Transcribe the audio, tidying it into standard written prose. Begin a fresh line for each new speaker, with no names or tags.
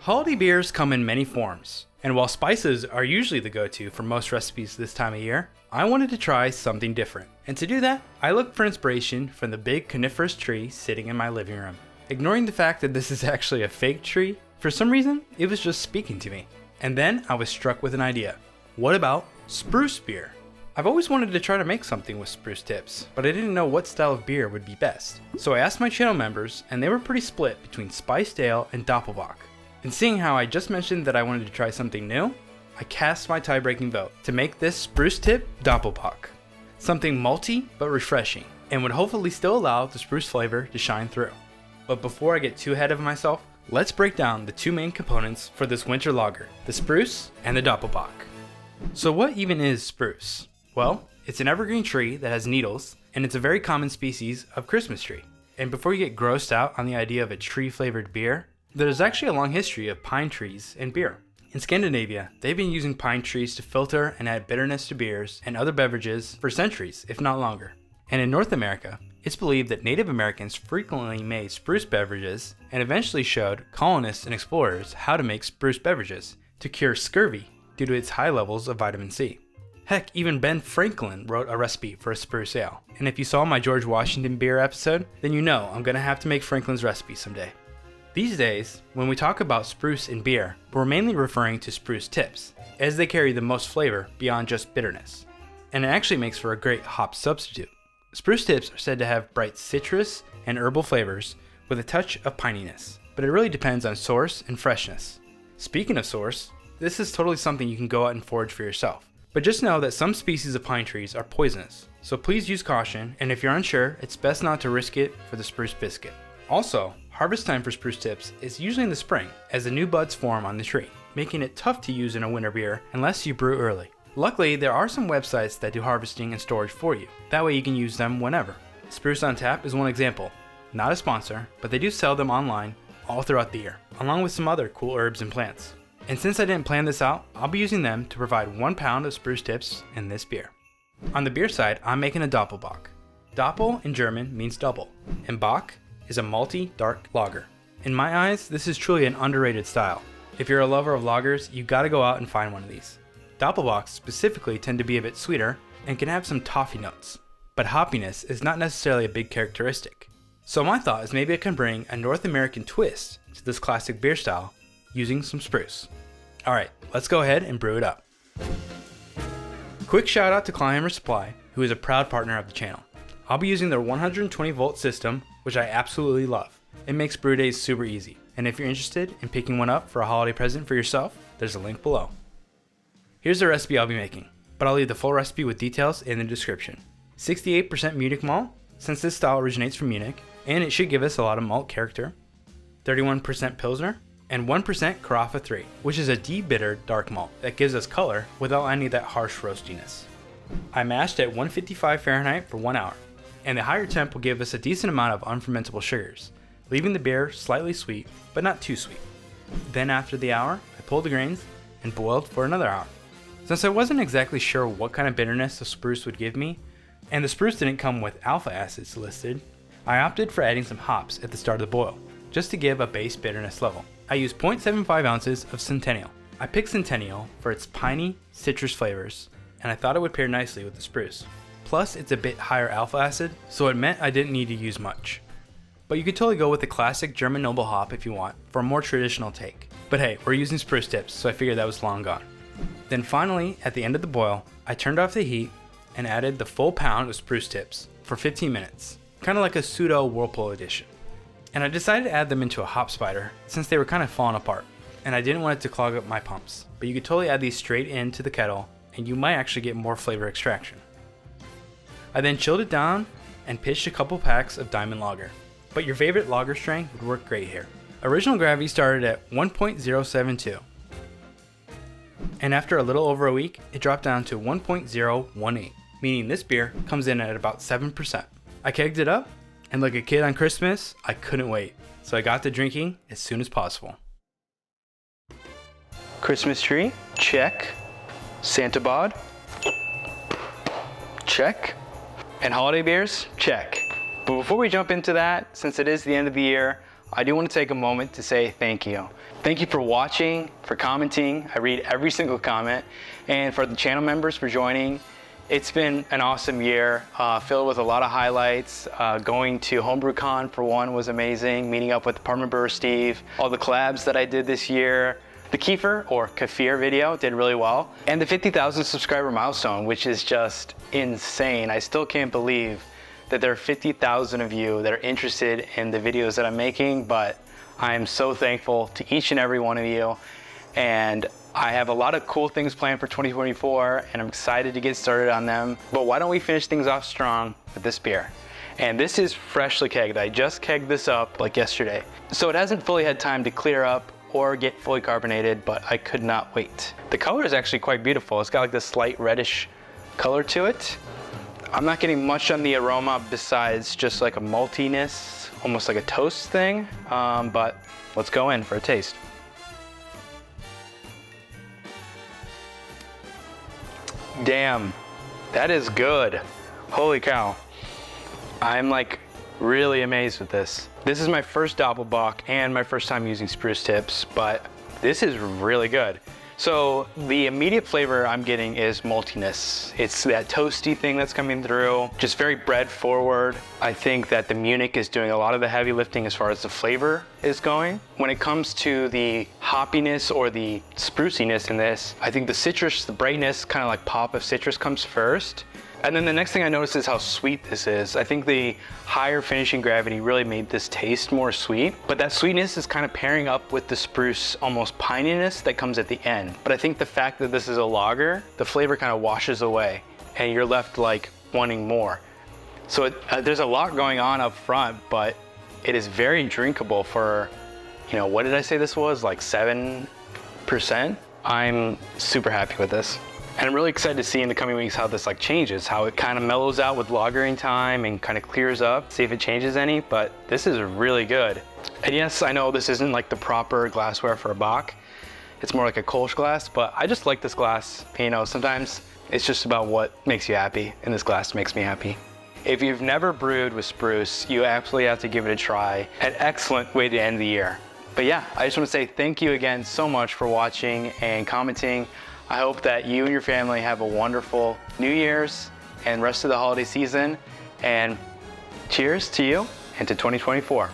Holiday beers come in many forms, and while spices are usually the go-to for most recipes this time of year, I wanted to try something different. And to do that, I looked for inspiration from the big coniferous tree sitting in my living room. Ignoring the fact that this is actually a fake tree, for some reason, it was just speaking to me. And then I was struck with an idea. What about spruce beer? I've always wanted to try to make something with spruce tips, but I didn't know what style of beer would be best. So I asked my channel members, and they were pretty split between spiced ale and Doppelbock. And seeing how I just mentioned that I wanted to try something new, I cast my tie-breaking vote to make this spruce tip Doppelbock. Something malty but refreshing, and would hopefully still allow the spruce flavor to shine through. But before I get too ahead of myself, let's break down the two main components for this winter lager, the spruce and the Doppelbock. So what even is spruce? Well, it's an evergreen tree that has needles, and it's a very common species of Christmas tree. And before you get grossed out on the idea of a tree-flavored beer, there's actually a long history of pine trees in beer. In Scandinavia, they've been using pine trees to filter and add bitterness to beers and other beverages for centuries, if not longer. And in North America, it's believed that Native Americans frequently made spruce beverages and eventually showed colonists and explorers how to make spruce beverages to cure scurvy due to its high levels of vitamin C. Heck, even Ben Franklin wrote a recipe for a spruce ale. And if you saw my George Washington beer episode, then you know I'm gonna have to make Franklin's recipe someday. These days, when we talk about spruce in beer, we're mainly referring to spruce tips, as they carry the most flavor beyond just bitterness. And it actually makes for a great hop substitute. Spruce tips are said to have bright citrus and herbal flavors with a touch of pininess, but it really depends on source and freshness. Speaking of source, this is totally something you can go out and forage for yourself. But just know that some species of pine trees are poisonous, so please use caution, and if you're unsure, it's best not to risk it for the spruce biscuit. Also, harvest time for spruce tips is usually in the spring, as the new buds form on the tree, making it tough to use in a winter beer unless you brew early. Luckily, there are some websites that do harvesting and storage for you. That way you can use them whenever. Spruce on Tap is one example. Not a sponsor, but they do sell them online all throughout the year, along with some other cool herbs and plants. And since I didn't plan this out, I'll be using them to provide 1 pound of spruce tips in this beer. On the beer side, I'm making a Doppelbock. Doppel in German means double, and Bock is a malty dark lager. In my eyes, this is truly an underrated style. If you're a lover of lagers, you gotta go out and find one of these. Doppelbocks specifically tend to be a bit sweeter and can have some toffee notes, but hoppiness is not necessarily a big characteristic. So my thought is maybe I can bring a North American twist to this classic beer style using some spruce. Alright, let's go ahead and brew it up. Quick shout out to Climber Supply, who is a proud partner of the channel. I'll be using their 120 volt system, which I absolutely love. It makes brew days super easy, and if you're interested in picking one up for a holiday present for yourself, there's a link below. Here's the recipe I'll be making, but I'll leave the full recipe with details in the description. 68% Munich malt, since this style originates from Munich, and it should give us a lot of malt character. 31% Pilsner, and 1% Carafa III, which is a de-bittered dark malt that gives us color without any of that harsh roastiness. I mashed at 155 Fahrenheit for 1 hour, and the higher temp will give us a decent amount of unfermentable sugars, leaving the beer slightly sweet, but not too sweet. Then after the hour, I pulled the grains and boiled for another hour. Since I wasn't exactly sure what kind of bitterness the spruce would give me, and the spruce didn't come with alpha acids listed, I opted for adding some hops at the start of the boil, just to give a base bitterness level. I used 0.75 ounces of Centennial. I picked Centennial for its piney citrus flavors, and I thought it would pair nicely with the spruce. Plus, it's a bit higher alpha acid, so it meant I didn't need to use much. But you could totally go with the classic German noble hop if you want, for a more traditional take. But hey, we're using spruce tips, so I figured that was long gone. Then finally, at the end of the boil, I turned off the heat and added the full pound of spruce tips for 15 minutes, kind of like a pseudo Whirlpool edition. And I decided to add them into a hop spider since they were kind of falling apart, and I didn't want it to clog up my pumps. But you could totally add these straight into the kettle, and you might actually get more flavor extraction. I then chilled it down and pitched a couple packs of Diamond Lager, but your favorite lager strength would work great here. Original gravity started at 1.072, and after a little over a week, it dropped down to 1.018, meaning this beer comes in at about 7%. I kegged it up, and like a kid on Christmas, I couldn't wait, so I got to drinking as soon as possible. Christmas tree, check. Santa bod, check. And holiday beers, check. But before we jump into that, since it is the end of the year, I do want to take a moment to say thank you. Thank you for watching, for commenting. I read every single comment, and for the channel members for joining. It's been an awesome year, filled with a lot of highlights. Going to HomebrewCon for one was amazing, meeting up with Department Brewer Steve, all the collabs that I did this year. The Kefir or Kefir video did really well. And the 50,000 subscriber milestone, which is just insane. I still can't believe that there are 50,000 of you that are interested in the videos that I'm making, but I am so thankful to each and every one of you. And I have a lot of cool things planned for 2024, and I'm excited to get started on them. But why don't we finish things off strong with this beer? And this is freshly kegged. I just kegged this up like yesterday. So it hasn't fully had time to clear up or get fully carbonated, but I could not wait. The color is actually quite beautiful. It's got like this slight reddish color to it. I'm not getting much on the aroma besides just like a maltiness, almost like a toast thing, but let's go in for a taste. Damn, that is good. Holy cow. I'm like really amazed with this. This is my first Doppelbock and my first time using spruce tips, but this is really good. So the immediate flavor I'm getting is maltiness. It's that toasty thing that's coming through, just very bread forward. I think that the Munich is doing a lot of the heavy lifting as far as the flavor is going. When it comes to the hoppiness or the spruciness in this, I think the citrus, the brightness, kind of like pop of citrus comes first. And then the next thing I noticed is how sweet this is. I think the higher finishing gravity really made this taste more sweet, but that sweetness is kind of pairing up with the spruce almost pininess that comes at the end. But I think the fact that this is a lager, the flavor kind of washes away and you're left like wanting more. So there's a lot going on up front, but it is very drinkable for, you know, what did I say this was? Like 7%? I'm super happy with this. And I'm really excited to see in the coming weeks how this like changes, how it kind of mellows out with lagering time and kind of clears up, see if it changes any, but this is really good. And yes, I know this isn't like the proper glassware for a Bock. It's more like a Kolsch glass, but I just like this glass. You know, sometimes it's just about what makes you happy, and this glass makes me happy. If you've never brewed with spruce, you absolutely have to give it a try. An excellent way to end the year. But yeah, I just want to say thank you again so much for watching and commenting. I hope that you and your family have a wonderful New Year's and rest of the holiday season. And cheers to you and to 2024.